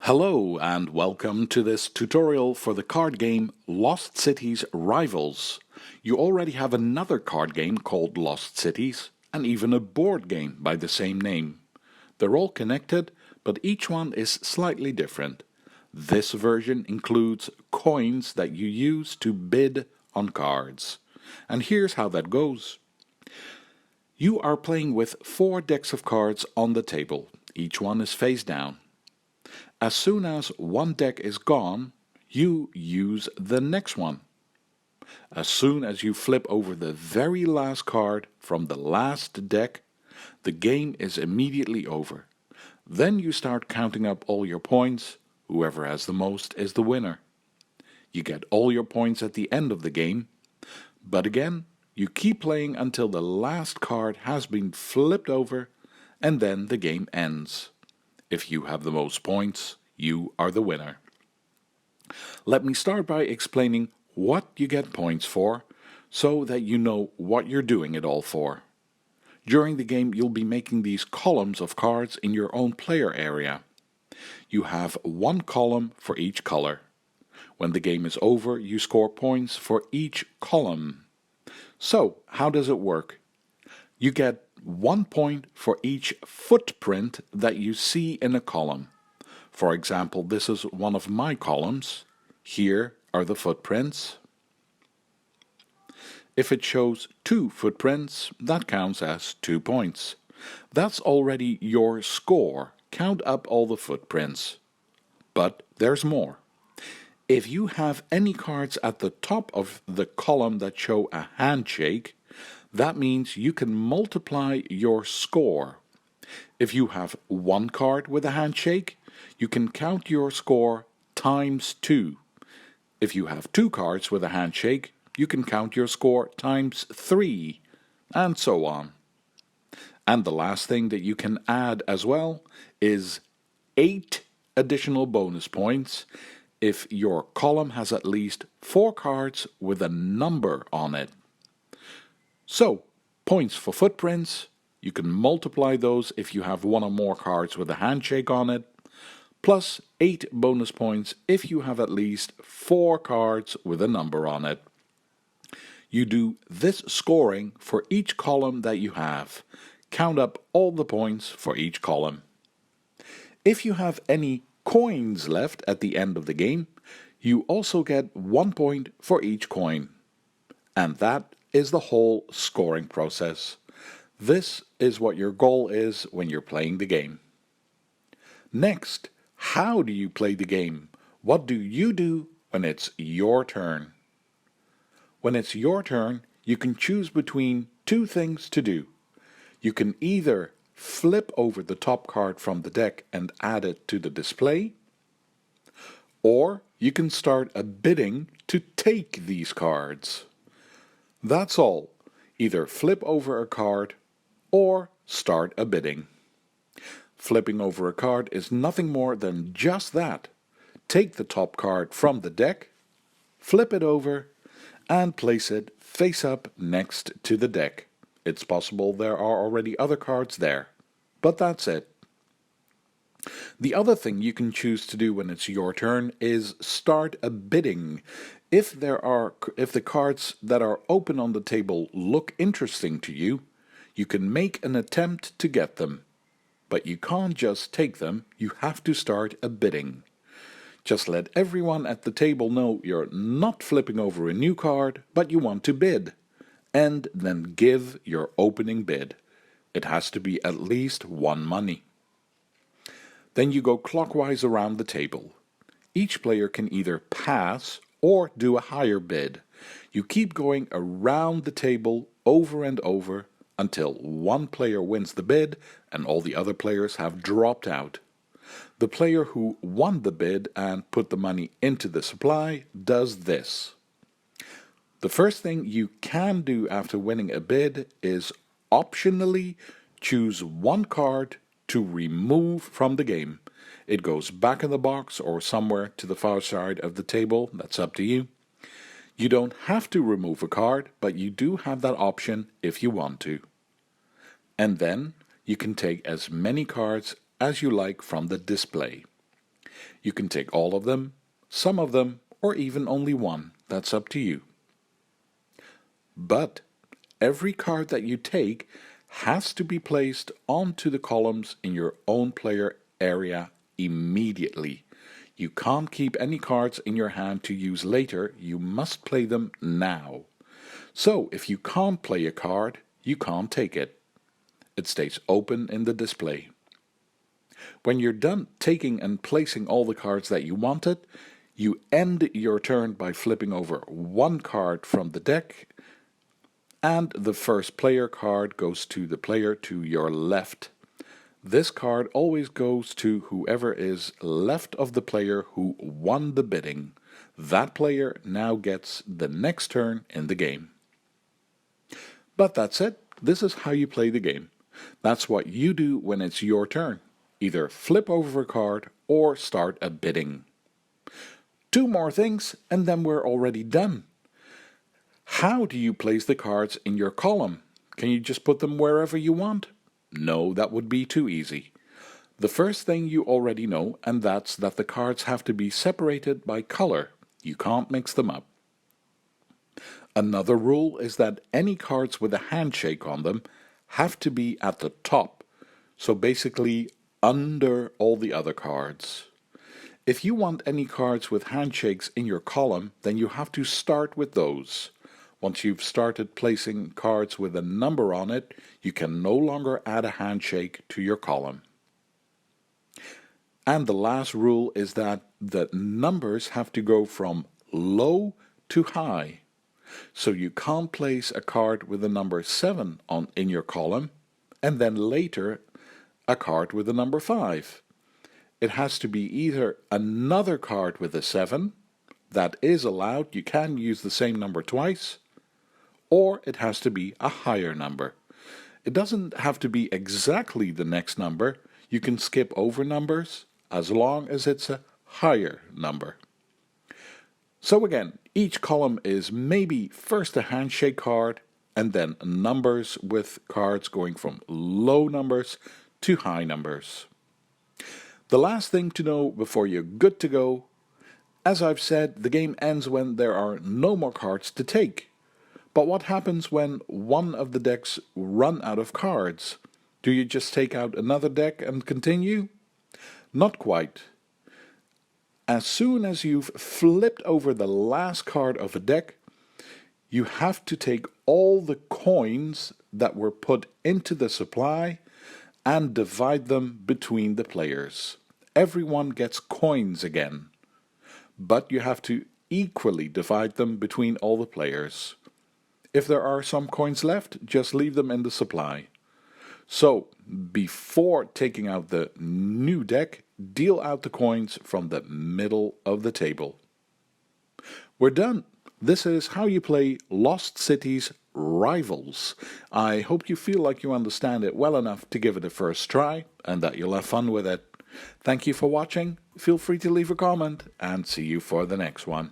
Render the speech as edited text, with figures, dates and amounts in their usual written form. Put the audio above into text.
Hello and welcome to this tutorial for the card game Lost Cities Rivals. You already have another card game called Lost Cities and even a board game by the same name. They're all connected, but each one is slightly different. This version includes coins that you use to bid on cards. And here's how that goes. You are playing with 4 decks of cards on the table. Each one is face down. As soon as one deck is gone, you use the next one. As soon as you flip over the very last card from the last deck, the game is immediately over. Then you start counting up all your points. Whoever has the most is the winner. You get all your points at the end of the game, but again, you keep playing until the last card has been flipped over, and then the game ends. If you have the most points, you are the winner. Let me start by explaining what you get points for, so that you know what you're doing it all for. During the game, you'll be making these columns of cards in your own player area. You have one column for each color. When the game is over, you score points for each column. So, how does it work? You get 1 point for each footprint that you see in a column. For example, this is one of my columns. Here are the footprints. If it shows 2 footprints, that counts as 2 points. That's already your score. Count up all the footprints. But there's more. If you have any cards at the top of the column that show a handshake, that means you can multiply your score. If you have one card with a handshake, you can count your score times 2. If you have 2 cards with a handshake, you can count your score times 3, and so on. And the last thing that you can add as well is 8 additional bonus points if your column has at least 4 cards with a number on it. So, points for footprints, you can multiply those if you have 1 or more cards with a handshake on it, plus 8 bonus points if you have at least 4 cards with a number on it. You do this scoring for each column that you have. Count up all the points for each column. If you have any coins left at the end of the game, you also get 1 point for each coin. And that is the whole scoring process. This is what your goal is when you're playing the game. Next, how do you play the game? What do you do when it's your turn? When it's your turn, you can choose between 2 things to do. You can either flip over the top card from the deck and add it to the display, or you can start a bidding to take these cards. That's all. Either flip over a card or start a bidding. Flipping over a card is nothing more than just that. Take the top card from the deck, flip it over, and place it face up next to the deck. It's possible there are already other cards there, but that's it. The other thing you can choose to do when it's your turn is start a bidding. If the cards that are open on the table look interesting to you, you can make an attempt to get them. But you can't just take them, you have to start a bidding. Just let everyone at the table know you're not flipping over a new card, but you want to bid. And then give your opening bid. It has to be at least 1 money. Then you go clockwise around the table. Each player can either pass or do a higher bid. You keep going around the table over and over until one player wins the bid and all the other players have dropped out. The player who won the bid and put the money into the supply does this. The first thing you can do after winning a bid is optionally choose 1 card to remove from the game. It goes back in the box or somewhere to the far side of the table, that's up to you. You don't have to remove a card, but you do have that option if you want to. And then you can take as many cards as you like from the display. You can take all of them, some of them, or even only one. That's up to you. But every card that you take has to be placed onto the columns in your own player area immediately. You can't keep any cards in your hand to use later, you must play them now. So if you can't play a card, you can't take it. It stays open in the display. When you're done taking and placing all the cards that you wanted, you end your turn by flipping over one card from the deck, and the first player card goes to the player to your left. This card always goes to whoever is left of the player who won the bidding. That player now gets the next turn in the game. But that's it. This is how you play the game. That's what you do when it's your turn. Either flip over a card or start a bidding. 2 more things and then we're already done. How do you place the cards in your column? Can you just put them wherever you want? No, that would be too easy. The first thing you already know, and that's that the cards have to be separated by color. You can't mix them up. Another rule is that any cards with a handshake on them have to be at the top, so basically under all the other cards. If you want any cards with handshakes in your column, then you have to start with those. Once you've started placing cards with a number on it, you can no longer add a handshake to your column. And the last rule is that the numbers have to go from low to high. So you can't place a card with the number 7 in your column, and then later a card with the number 5. It has to be either another card with a 7, that is allowed, you can use the same number twice, or it has to be a higher number. It doesn't have to be exactly the next number, you can skip over numbers as long as it's a higher number. So again, each column is maybe first a handshake card and then numbers with cards going from low numbers to high numbers. The last thing to know before you're good to go, as I've said, the game ends when there are no more cards to take. But what happens when one of the decks run out of cards? Do you just take out another deck and continue? Not quite. As soon as you've flipped over the last card of a deck, you have to take all the coins that were put into the supply and divide them between the players. Everyone gets coins again, but you have to equally divide them between all the players. If there are some coins left, just leave them in the supply. So, before taking out the new deck, deal out the coins from the middle of the table. We're done. This is how you play Lost Cities Rivals. I hope you feel like you understand it well enough to give it a first try and that you'll have fun with it. Thank you for watching. Feel free to leave a comment and see you for the next one.